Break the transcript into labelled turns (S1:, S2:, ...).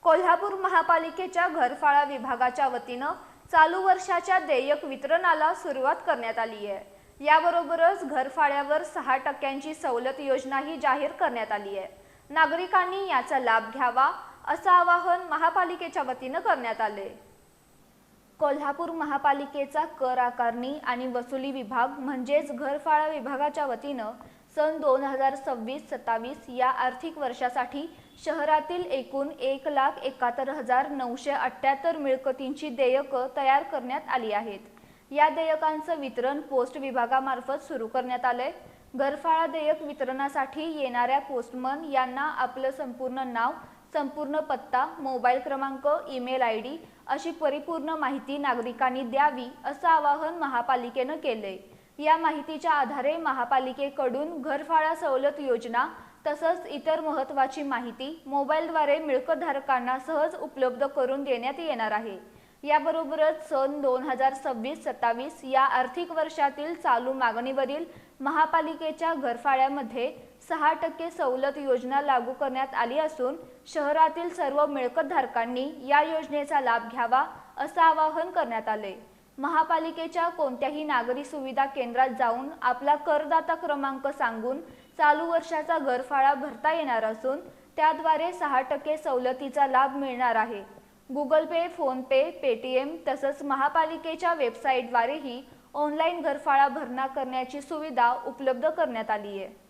S1: कोल्हापूर महापालिकेच्या घरफाळा विभागाच्या वतीनं चालू वर्षाच्या देयक वितरणाला सुरुवात करण्यात आली आहे। याबरोबरच घरफाळ्यावर 6% सवलत योजनाही जाहीर करण्यात आली आहे। नागरिकांनी याचा लाभ घ्यावा असं आवाहन महापालिकेच्या वतीनं करण्यात आले। कोल्हापूर महापालिकेचा कर आकारणी आणि वसुली विभाग म्हणजेच घरफाळा विभागाच्या वतीनं सन 2026-27 या आर्थिक वर्षासाठी शहरातील एकूण 1,71,978 मिळकतींची देयकं तयार करण्यात आली आहेत। या देयकांचं वितरण पोस्ट विभागामार्फत सुरू करण्यात आले। घरफाळा देयक वितरणासाठी येणाऱ्या पोस्टमन यांना आपलं संपूर्ण नाव, संपूर्ण पत्ता, मोबाईल क्रमांक, ईमेल आयडी अशी परिपूर्ण माहिती नागरिकांनी द्यावी असं आवाहन महापालिकेनं केले। या माहितीच्या आधारे महापालिकेकडून घरफाळा सवलत योजना तसंच इतर महत्त्वाची माहिती मोबाईलद्वारे मिळकतधारकांना सहज उपलब्ध करून देण्यात येणार आहे। याबरोबरच सन 2026-27 या आर्थिक वर्षातील चालू मागणीवरील महापालिकेच्या घरफाळ्यामध्ये 6% सवलत योजना लागू करण्यात आली असून शहरातील सर्व मिळकतधारकांनी या योजनेचा लाभ घ्यावा असं आवाहन करण्यात आले। महापालिकेच्या कोणत्याही नागरी सुविधा केंद्रात जाऊन आपला करदाता क्रमांक सांगून चालू वर्षाचा घरफाळा भरता येणार असून त्याद्वारे 6% सवलतीचा लाभ मिळणार आहे। गुगल पे, फोन पे, पेटीएम तसंच महापालिकेच्या वेबसाईटद्वारेही ऑनलाईन घरफाळा भरणा करण्याची सुविधा उपलब्ध करण्यात आली आहे।